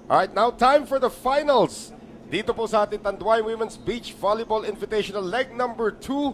Alright, now time for the finals. Dito po sa ating Tanduay Women's Beach Volleyball Invitational leg number 2.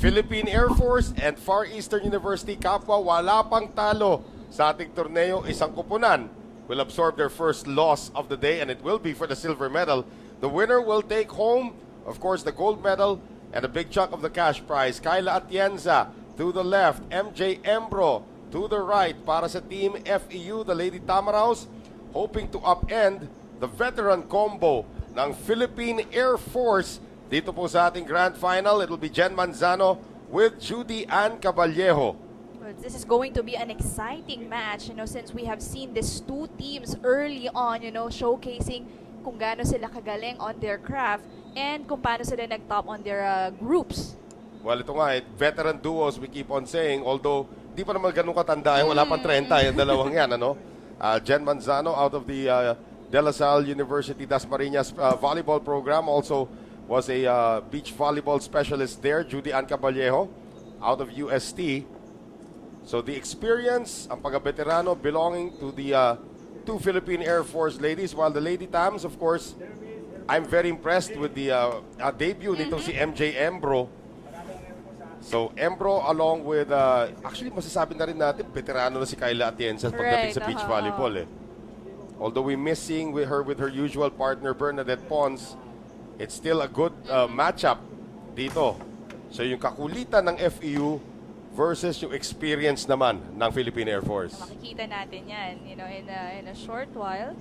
Philippine Air Force and Far Eastern University kapwa wala pang talo sa ating torneo. Isang kupunan will absorb their first loss of the day and it will be for the silver medal. The winner will take home, of course, the gold medal and a big chunk of the cash prize. Kyla Atienza to the left, MJ Embro to the right para sa Team FEU, the Lady Tamaraws, hoping to upend the veteran combo ng Philippine Air Force. Dito po sa ating grand final, it will be Jen Manzano with Judy Ann Caballejo. Well, this is going to be an exciting match, since we have seen these two teams early on, showcasing kung gaano sila kagaling on their craft and kung paano sila nag-top on their groups. Well, ito nga, veteran duos, we keep on saying, although di pa naman ganun katanda, wala pang 30, yung dalawang yan, Jen Manzano out of the De La Salle University Dasmariñas volleyball program, also was a beach volleyball specialist there. Judy Ann Caballejo out of UST. So the experience, ang pagka-veterano belonging to the two Philippine Air Force ladies, while the Lady Tams, of course, I'm very impressed with the debut nito si MJ Embro. So Embro along with, actually masasabi na rin natin, veterano na si Kyla Atienza pagdating sa beach volleyball Although we miss seeing with her usual partner Bernadette Pons, it's still a good matchup dito. So yung kakulitan ng FEU versus yung experience naman ng Philippine Air Force. Makikita natin yan, in a short while.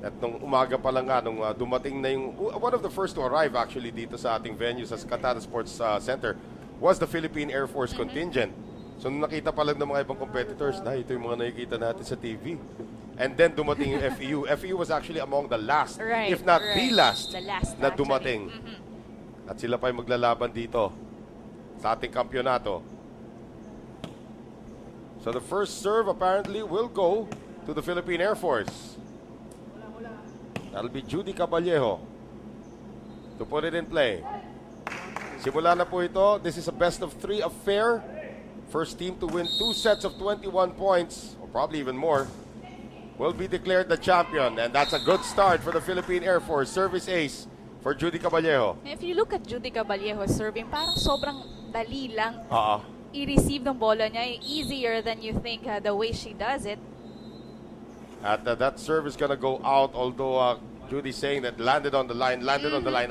At nung umaga pa lang nung dumating na yung, one of the first to arrive actually dito sa ating venue sa Cantada Sports Center was the Philippine Air Force contingent. So nung nakita pa lang ng mga ibang competitors, ito yung mga nakikita natin sa TV. And then dumating yung FEU. FEU was actually among the last, if not the last na dumating. At sila pa yung maglalaban dito sa ating kampyonato. So the first serve apparently will go to the Philippine Air Force. That'll be Judy Caballejo to put it in play. Simula na po ito. This is a best of 3 affair. First team to win 2 sets of 21 points, or probably even more, will be declared the champion. And that's a good start for the Philippine Air Force. Service ace for Judy Caballejo. If you look at Judy Caballejo serving, parang sobrang dali lang i-receive ng bola niya. Easier than you think the way she does it. At that serve is gonna go out, although Judy's saying that landed on the line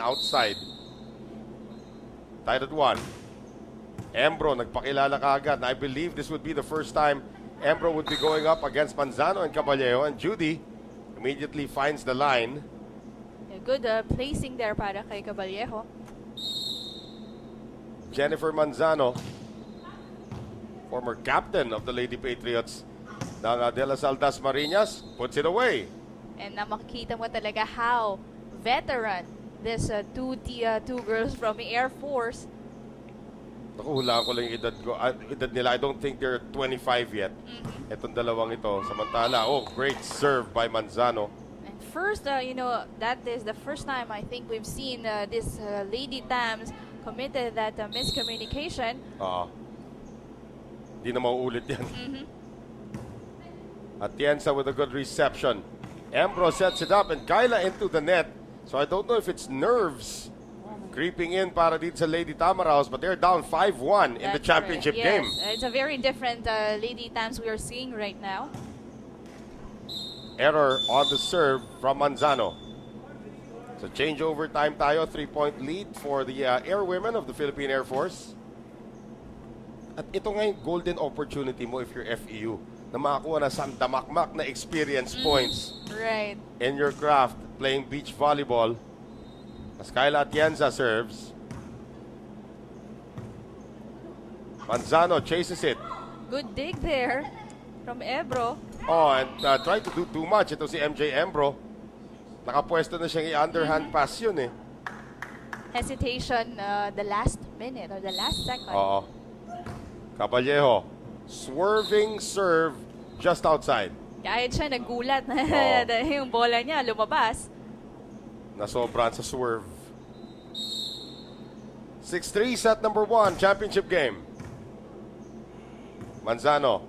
outside. Tied at 1. Embro nagpakilala kaagad. I believe this would be the first time Embro would be going up against Manzano and Caballejo, and Judy immediately finds the line. A good placing there para kay Caballejo. Jennifer Manzano, former captain of the Lady Patriots ng De La Salle Dasmariñas, puts it away. And makikita mo talaga how veteran this two girls from the Air Force. Naku, hulaan ko lang yung edad nila. I don't think they're 25 yet. Itong dalawang ito. Samantala, great serve by Manzano. And first, that is the first time I think we've seen this Lady Tams committed that miscommunication. Di na mauulit yan. Atienza with a good reception. Embro sets it up and Kyla into the net. So I don't know if it's nerves creeping in para dito sa Lady Tamaraws, but they're down 5-1 in the championship game. It's a very different Lady Tams we are seeing right now. Error on the serve from Manzano. So changeover time tayo, 3-point lead for the air women of the Philippine Air Force. At ito nga yung golden opportunity mo if you're FEU, na makakuha na sandamakmak na experience points in your craft playing beach volleyball. As Kyla Atienza serves. Manzano chases it. Good dig there from Ebro. And tried to do too much. Ito si MJ Embro. Nakapwesto na siyang i-underhand pass yun Hesitation the last minute or the last second. Caballejo. Swerving serve just outside. Kahit siya nagulat na yung bola niya lumabas. Nasobran sa swerve. 6-3 set number 1, championship game. Manzano.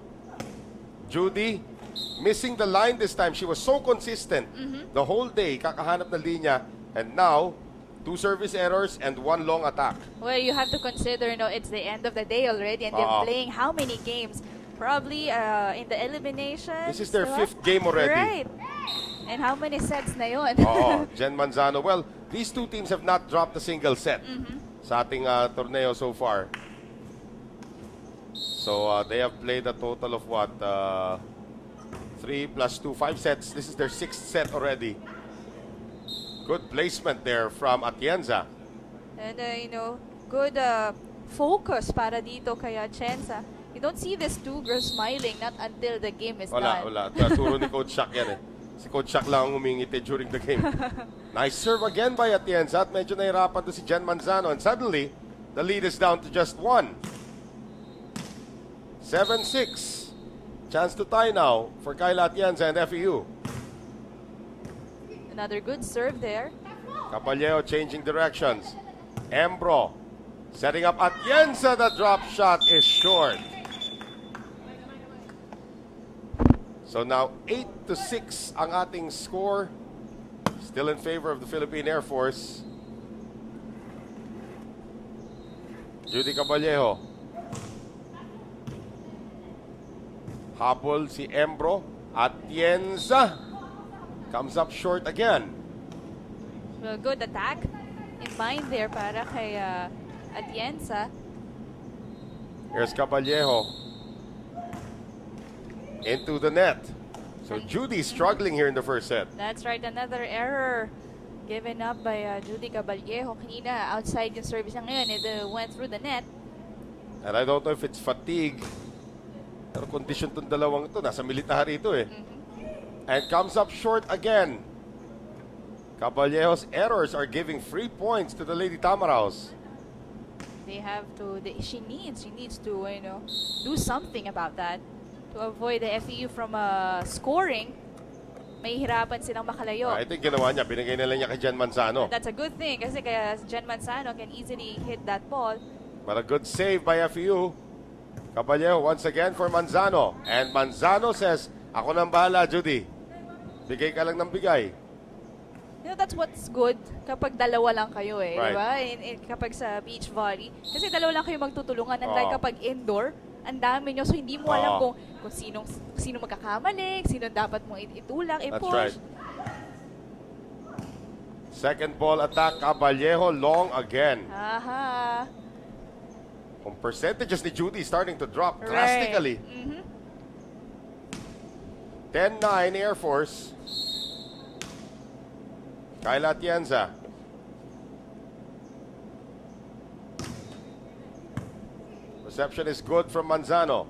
Judy missing the line this time. She was so consistent the whole day. Kakahanap na linya. And now, 2 service errors and 1 long attack. Well, you have to consider, it's the end of the day already, and they're playing how many games? Probably in the elimination. This is their diba? 5th game already. Right. And how many sets na yun? Jen Manzano. Well, these two teams have not dropped a single set sa ating torneo so far. So they have played a total of what? 3 plus 2, 5 sets. This is their 6th set already. Good placement there from Atienza. And, good focus para dito kay Atienza. You don't see these two girls smiling not until the game is done. Wala. Turo ni Coach Shaq yan eh. Si Coach Shaq lang ang umingiti during the game. Nice serve again by Atienza at medyo nahirapan to si Jen Manzano. And suddenly, the lead is down to just 1. 7-6. Chance to tie now for Kayla Atienza and FEU. Another good serve there. Caballero changing directions. Embro setting up Atienza. The drop shot is short. So now 8-6 ang ating score. Still in favor of the Philippine Air Force. Judy Caballero. Habol si Embro. Atienza comes up short again. Well, good attack in mind there para kay Atienza. Here's Caballero. Into the net. So Judy struggling here in the first set. That's right, another error given up by Judy Caballero. Kanina, outside yung service niya ngayon, it went through the net. And I don't know if it's fatigue. Pero condition tong dalawang ito. Nasa military ito eh. And comes up short again. Caballero's errors are giving free points to the Lady Tamaraos. They have to, she needs to, do something about that to avoid the FEU from scoring. May hirapan silang makalayo. I think ginawa niya. Binigay nila niya kay Jen Manzano. That's a good thing kasi kaya Jen Manzano can easily hit that ball. But a good save by FEU. Caballero once again for Manzano. And Manzano says, ako nang bahala, Judy. Bigay ka lang ng bigay. That's what's good kapag dalawa lang kayo eh. Right. Diba? Kapag sa beach volley. Kasi dalawa lang kayo magtutulungan. Unlike kapag indoor, ang dami nyo. So hindi mo alam kung sino magkakamali, sino dapat mong itulak, i-push. That's right. Second ball attack, Caballero long again. Aha. Kung percentages ni Judy starting to drop Right. drastically. 10-9 Air Force. Kayla Atienza. Reception is good from Manzano.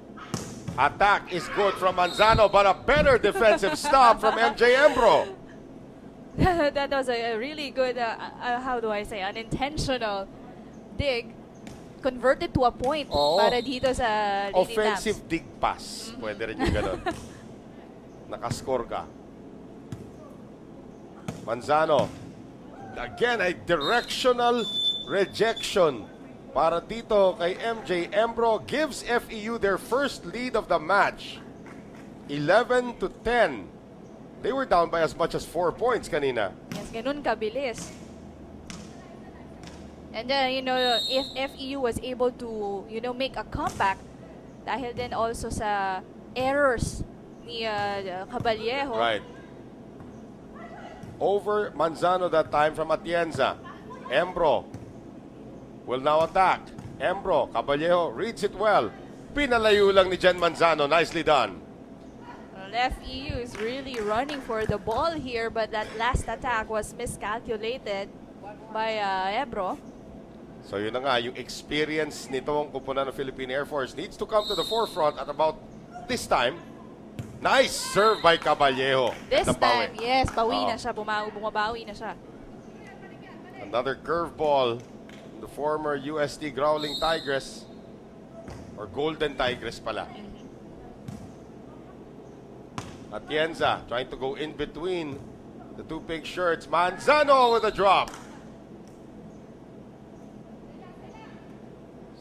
Attack is good from Manzano, but a better defensive stop from MJ Embro. That was a really good, how do I say, unintentional dig. Converted to a point para dito sa Lady Offensive Tams. dig pass. Pwede rin yung ganun. Nakascore ka. Manzano. Again, a directional rejection para dito kay MJ Embro. Gives FEU their first lead of the match. 11-10. They were down by as much as 4 points kanina. Yes, ganun kabilis. And if FEU was able to, make a comeback dahil din also sa errors ni Caballero. Right. Over Manzano that time from Atienza. Embro will now attack. Embro, Caballero reads it well. Pinalayo lang ni Jen Manzano. Nicely done. Well, FEU is really running for the ball here, but that last attack was miscalculated by Embro. So yun na nga, yung experience nitong kupunan ng Philippine Air Force needs to come to the forefront at about this time. Nice serve by Caballero. This Nabawi. time, yes, bawi na siya, bumabawi na siya. Another curveball. The former UST Growling Tigress. Or Golden Tigress pala. Atienza trying to go in between the two pink shirts. Manzano with a drop.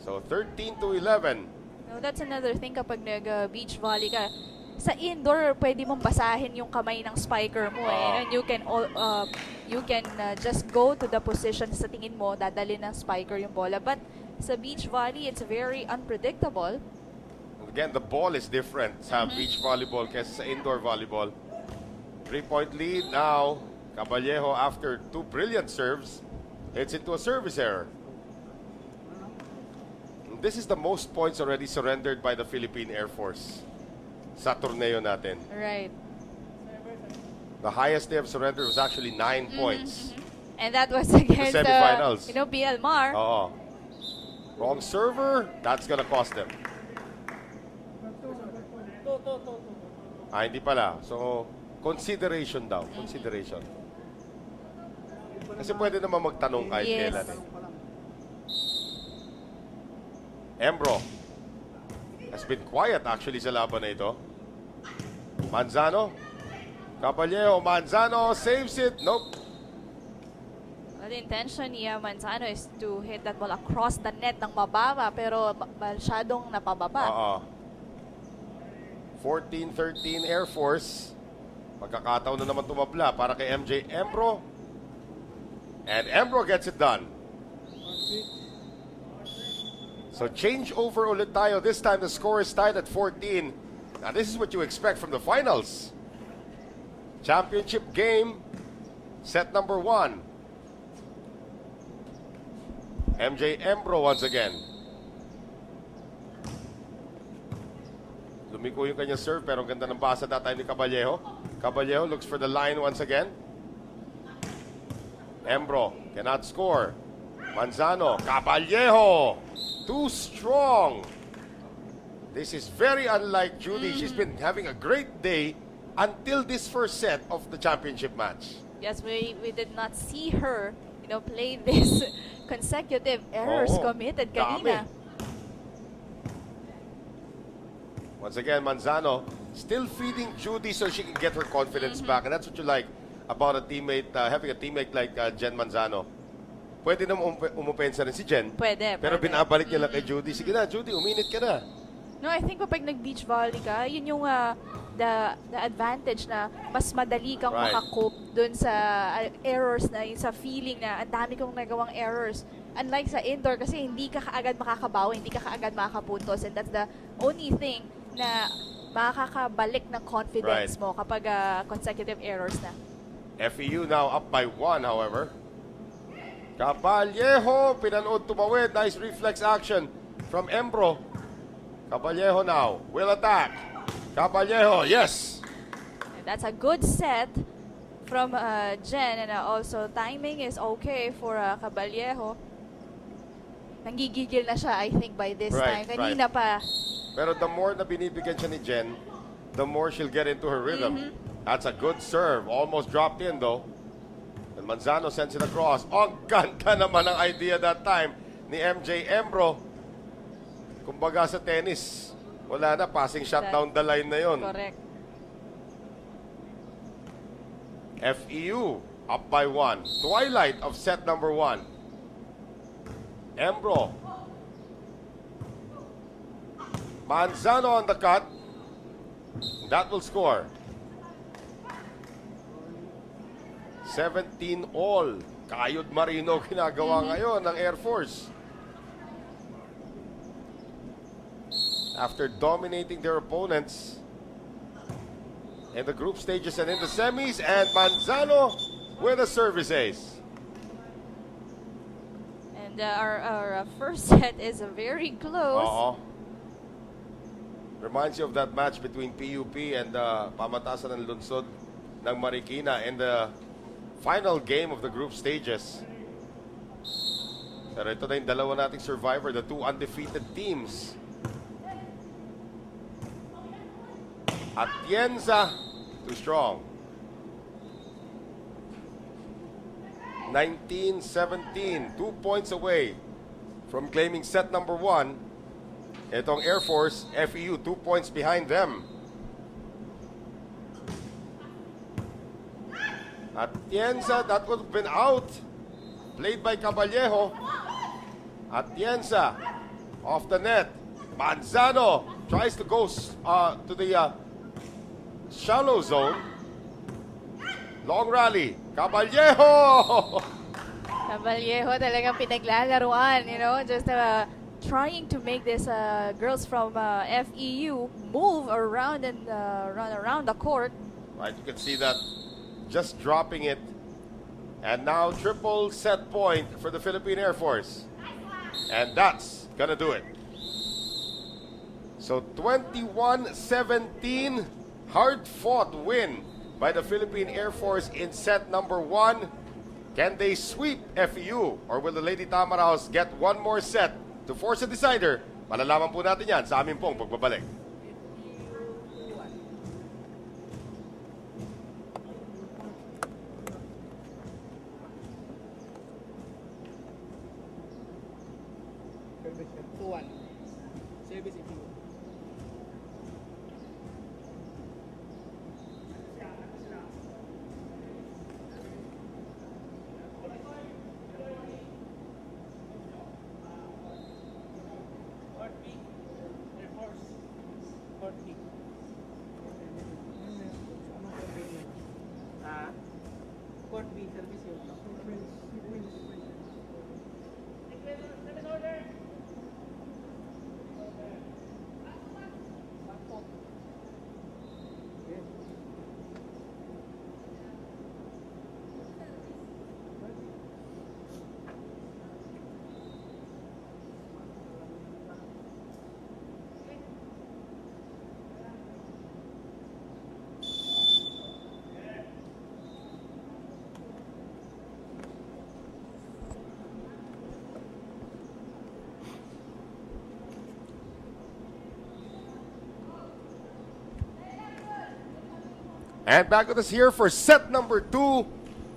So 13-11. No, that's another thing kapag nag-beach volley ka. sa indoor, pwede mong basahin yung kamay ng spiker mo and you can just go to the position sa tingin mo, dadali ng spiker yung bola. But sa beach volley, it's very unpredictable. Again, the ball is different sa beach volleyball kaysa sa indoor volleyball. 3-point lead now. Caballejo, after 2 brilliant serves, it's into a service error. This is the most points already surrendered by the Philippine Air Force sa torneo natin. Right. The highest they have surrendered was actually 9 points. And that was against semifinals. PL Mar. Oo. Wrong server, that's gonna cost them. Hindi pala. So, consideration daw. Consideration. Kasi pwede naman magtanong kahit kailan eh. Embro has been quiet actually sa laban na ito. Manzano. Caballejo. Manzano saves it. Nope. Well, the intention ni Manzano is to hit that ball across the net ng mababa pero masyadong napababa. 14-13 Air Force. Pagkakataon na naman tumabla para kay MJ Embro. And Embro gets it done. So change over ulit tayo. This time the score is tied at 14. Now this is what you expect from the finals. Championship game, set number 1. MJ Embro once again. Lumiko yung kanyang serve pero ang ganda ng basa that time ni Caballejo. Caballejo looks for the line once again. Embro cannot score. Manzano, Caballejo, too strong. This is very unlike Judy. She's been having a great day until this first set of the championship match. Yes, we did not see her, play this consecutive errors committed kanina. Once again, Manzano still feeding Judy so she can get her confidence back. And that's what you like about a teammate, having a teammate like Jen Manzano. Pwede naman umupensa rin si Jen. Pwede. Pero binabalik niya lang kay Judy. Sige na, Judy, uminit ka na. No, I think kapag nag-beach volley ka, yun yung the advantage na mas madali kang makakope dun sa errors na yung sa feeling na ang dami kong nagawang errors. Unlike sa indoor kasi hindi ka kaagad makakabawi, hindi ka kaagad makakapuntos, and that's the only thing na makakabalik ng confidence mo kapag consecutive errors na. FEU now up by 1, however. Caballejo, pinanood tumawid. Nice reflex action from Embro. Caballejo now will attack. Caballejo, yes. And that's a good set from Jen, and also timing is okay for Caballejo. Nanggigigil na siya, I think, by this time. Kanina pa. Pero the more na binibigyan siya ni Jen, the more she'll get into her rhythm. That's a good serve. Almost dropped in, though. And Manzano sends it across. Ang ganda naman ang idea that time ni MJ Embro. Kumbaga sa tennis, wala na, passing shot down the line na yon. Correct. FEU up by 1. Twilight of set number 1. Embro. Manzano on the cut. That will score. 17 all. Kayod Marino ginagawa ngayon ng Air Force. After dominating their opponents in the group stages and in the semis, and Manzano with a service ace. And our first set is very close. Reminds you of that match between PUP and Pamatasan ng Lunsod ng Marikina in the final game of the group stages. Pero ito na yung dalawa nating survivor, the two undefeated teams. Atienza, too strong. 19-17, 2 points away from claiming set number 1. Itong Air Force, FEU, 2 points behind them. Atienza, that would have been out. Played by Caballejo. Atienza, off the net. Manzano tries to go to the shallow zone. Long rally. Caballejo! Caballejo talagang pinaglalaruan, just trying to make this girls from FEU move around and run around the court. Right, you can see that just dropping it. And now triple set point for the Philippine Air Force. And that's gonna do it. So 21-17, hard-fought win by the Philippine Air Force in set number 1. Can they sweep FEU or will the Lady Tamaraos get one more set to force a decider? Malalaman po natin yan sa amin pong pagbabalik. Service 2-1. Service if you. Court B, service yun. And back with us here for set number 2.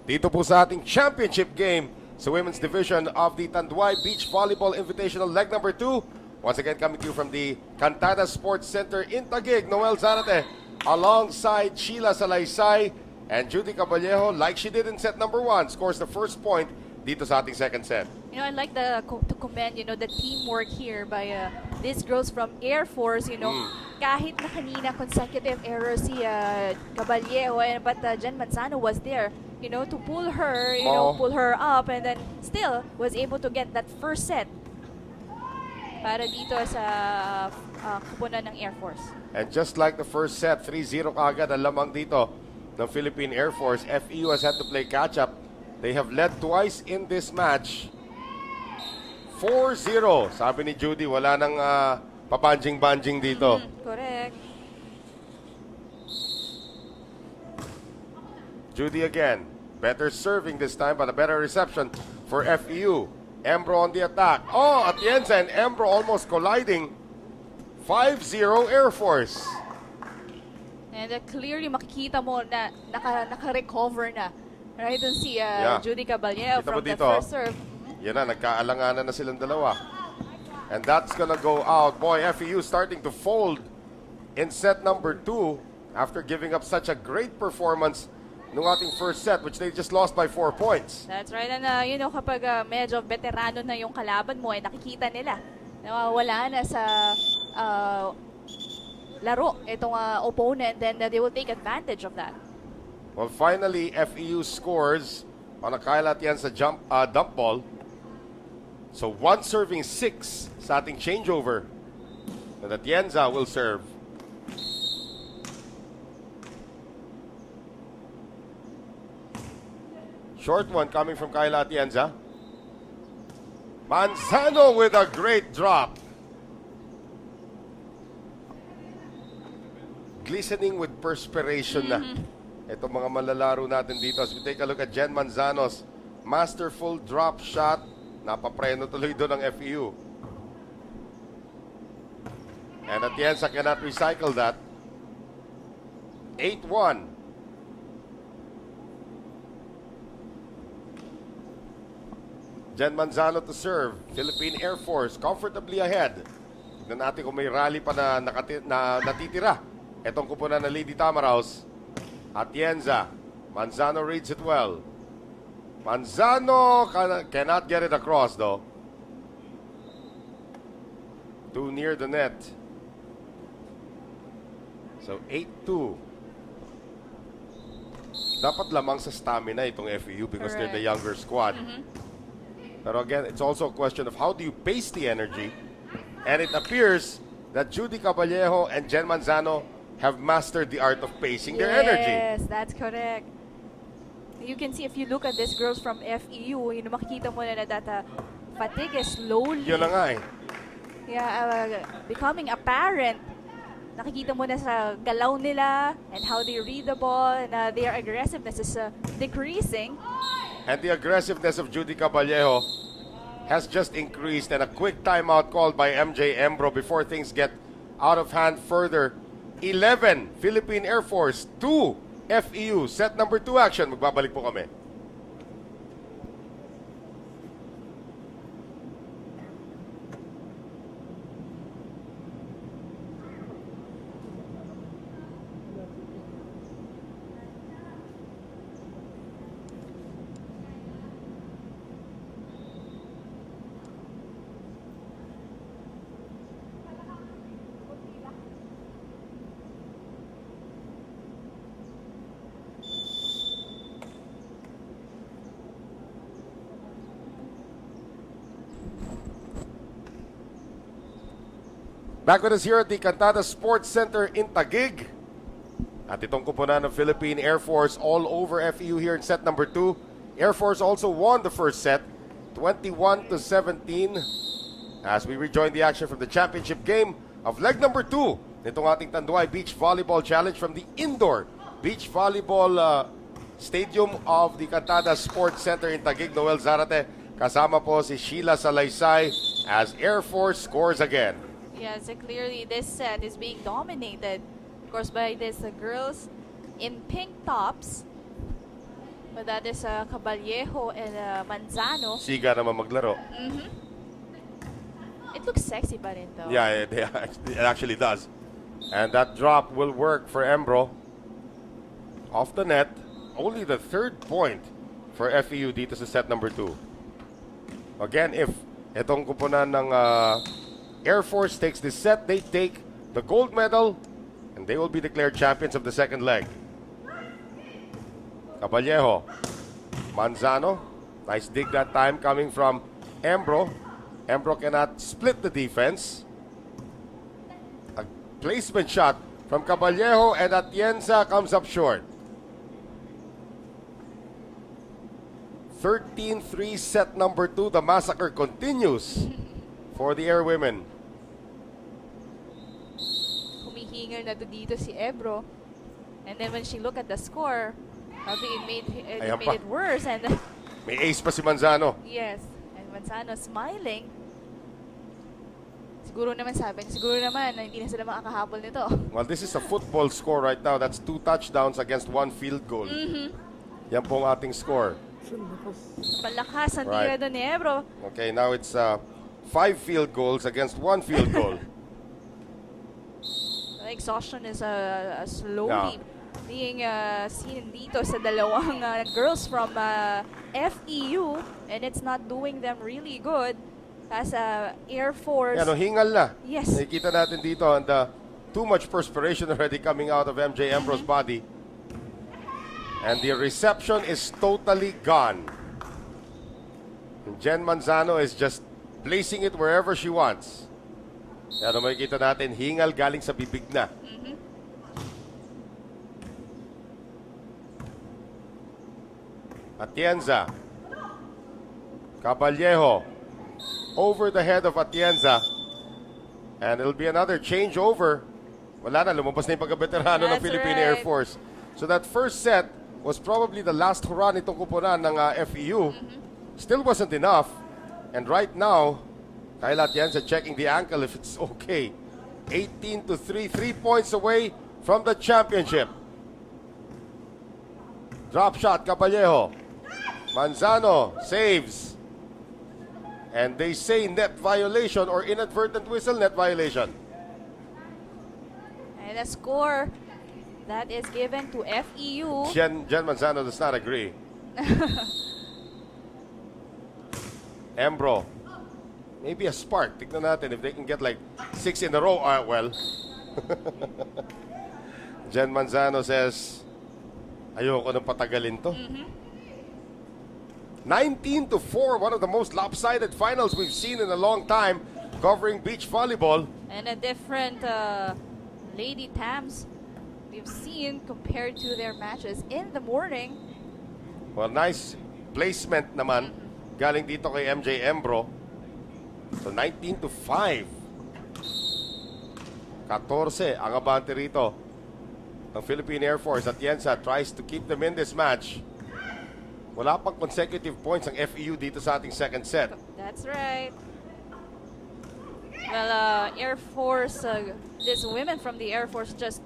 Dito po sa ating championship game sa women's division of the Tanduay Beach Volleyball Invitational leg number 2. Once again coming to you from the Cantada Sports Center in Taguig. Noel Zarate alongside Sheila Salaysay and Judy Caballejo, like she did in set number 1, scores the first point dito sa ating second set. I like to commend, the teamwork here by these girls from Air Force, kahit na kanina consecutive errors si Caballejo, but Jen Manzano was there, to pull her, pull her up, and then still was able to get that first set para dito sa kupunan ng Air Force. And just like the first set, 3-0 kaagad ang lamang dito ng Philippine Air Force. FEU has had to play catch-up. They have led twice in this match. 4-0. Sabi ni Judy, wala nang papanjing-banjing dito. Correct. Judy again. Better serving this time, but a better reception for FEU. Embro on the attack. Oh, Atienza and Embro almost colliding. 5-0 Air Force. And clearly makikita mo na naka-recover na. Right, dun si Judy Caballejo Kita mo from the dito, first serve. Yan na, nagkaalanganan na silang dalawa. And that's gonna go out. Boy, FEU starting to fold in set number 2 after giving up such a great performance nung ating first set, which they just lost by 4 points. That's right. And kapag medyo veterano na yung kalaban mo, nakikita nila na wala na sa laro itong opponent, then they will take advantage of that. Well, finally, FEU scores on a Kyle Atienza dump ball. So, one serving 6 sa ating changeover. And Atienza will serve. Short one coming from Kyle Atienza. Manzano with a great drop. Glistening with perspiration na. Itong mga malalaro natin dito. As we take a look at Jen Manzano's masterful drop shot. Napapreno tuloy doon ang FEU. And Atienza cannot recycle that. 8-1. Jen Manzano to serve. Philippine Air Force comfortably ahead. Tignan natin kung may rally pa na natitira. Itong kupunan na Lady Tamaraos. Atienza. Manzano reads it well. Manzano cannot get it across though. Too near the net. So 8-2. dapat lamang sa stamina itong FEU because they're the Correct. younger squad. Pero again, it's also a question of how do you pace the energy. And it appears that Judy Caballejo and Jen Manzano have mastered the art of pacing their energy. Yes, that's correct. You can see if you look at these girls from FEU, makikita mo na that fatigue is slowly Yun na nga eh. becoming apparent. Nakikita mo na sa galaw nila and how they read the ball and their aggressiveness is decreasing. And the aggressiveness of Judy Caballejo has just increased, and a quick timeout called by MJ Embro before things get out of hand further. 11 Philippine Air Force, 2 FEU. Set number 2 action. Magbabalik po kami. Back with us here at the Cantada Sports Center in Taguig. At itong kupunan ng Philippine Air Force all over FEU here in set number 2. Air Force also won the first set, 21-17. As we rejoin the action from the championship game of leg number 2 nitong ating Tanduay Beach Volleyball Challenge from the indoor beach volleyball stadium of the Cantada Sports Center in Taguig. Noel Zarate, kasama po si Sheila Salaysay as Air Force scores again. Yes, clearly this set is being dominated, of course, by these girls in pink tops. But that is Caballejo and Manzano. Siga naman maglaro. It looks sexy pa rin though. Yeah, it actually does. And that drop will work for Embro. Off the net, only the third point for FEU dito sa set number 2. Again, if itong kupunan ng Air Force takes this set, they take the gold medal and they will be declared champions of the second leg. Caballejo, Manzano, nice dig that time coming from Embro. Embro cannot split the defense. A placement shot from Caballejo and Atienza comes up short. 13-3 set number 2. The massacre continues for the Air Women. Humihingal na dito si Ebro. And then when she look at the score, it made it worse. And May ace pa si Manzano. yes, and Manzano smiling. Siguro naman na hindi na sila makakahabol nito. Well, this is a football score right now. That's 2 touchdowns against 1 field goal. Yan po ang ating score. Palakas ang Right. tira doon ni Ebro. Okay, now it's 5 field goals against 1 field goal. Exhaustion is slowly being seen dito sa dalawang girls from FEU, and it's not doing them really good as Air Force. Yan, hingal na. Yes. Nakikita natin dito and too much perspiration already coming out of MJ Embro's body. And the reception is totally gone. And Jen Manzano is just placing it wherever she wants. Yan, makikita natin, hingal galing sa bibig na. Atienza. Caballejo. Over the head of Atienza. And it'll be another changeover. Wala na, lumabas na yung pagkabeterano ng That's Philippine right. Air Force. So that first set was probably the last hurrah nitong kupunan ng FEU. Still wasn't enough. And right now, Kyle Atienza checking the ankle if it's okay. 18-3, 3 points away from the championship. Drop shot, Caballejo. Manzano saves. And they say net violation or inadvertent whistle, net violation. And a score that is given to FEU. Jen Manzano does not agree. Embro. Maybe a spark. Tignan natin if they can get like 6 in a row. Well. Jen Manzano says, Ayoko nang patagalin to. 19-4, one of the most lopsided finals we've seen in a long time covering beach volleyball. And a different Lady Tams we've seen compared to their matches in the morning. Well, nice placement naman galing dito kay MJ Embro. So 19-5. 14 ang abante rito ng Philippine Air Force. Atienza tries to keep them in this match. Wala pang consecutive points ang FEU dito sa ating second set. That's right. Well, Air Force, these women from the Air Force just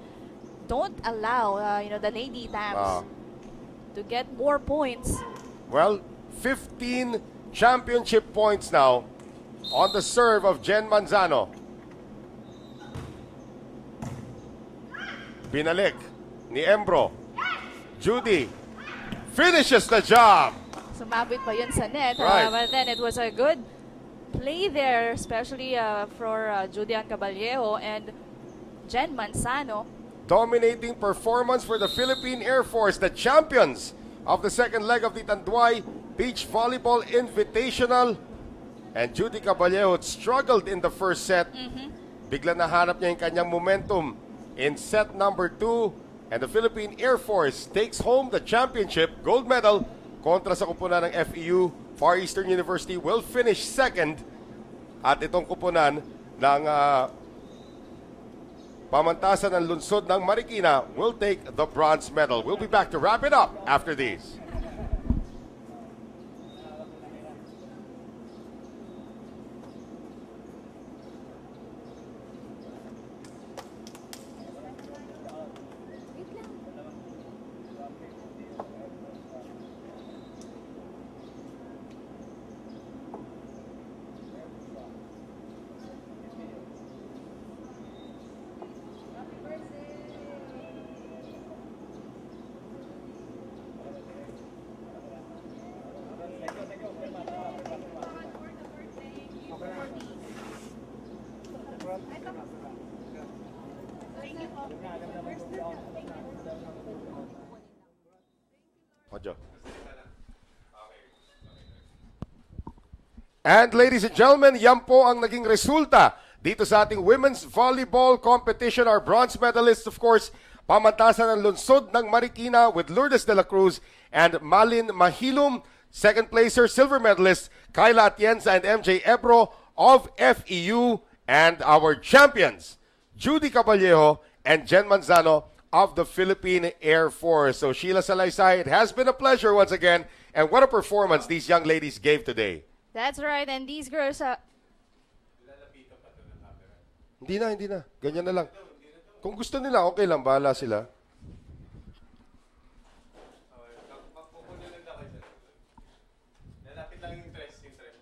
don't allow, the Lady Tams to get more points. Well, 15 championship points now on the serve of Jen Manzano. Binalik ni Embro. Judy finishes the job. Sumabit pa yun sa net. Right. But then it was a good play there, especially for Judian Caballero and Jen Manzano. Dominating performance for the Philippine Air Force, the champions of the second leg of the Tanduay Beach Volleyball Invitational. And Judy Caballero struggled in the first set. Bigla nahanap niya yung kanyang momentum in set number 2. And the Philippine Air Force takes home the championship gold medal kontra sa kupunan ng FEU. Far Eastern University will finish second. At itong kupunan ng pamantasan ng lungsod ng Marikina will take the bronze medal. We'll be back to wrap it up after these. Ojo. And ladies and gentlemen, yan po ang naging resulta dito sa ating women's volleyball competition. Our bronze medalists, of course, pamantasan ng lungsod ng Marikina with Lourdes de la Cruz and Malin Mahilum. Second placer, silver medalist, Kyla Atienza and MJ Ebro of FEU. And our champions, Judy Caballero and Jen Manzano of the Philippine Air Force. So Sheila Salaysay, it has been a pleasure once again. And what a performance these young ladies gave today. That's right. And these girls, Hindi na. Ganyan na lang. Kung gusto nila, okay lang. Bahala sila. Lalapit lang yung tres. Wait lang.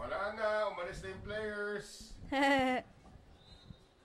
Wala na. Umalis na yung players.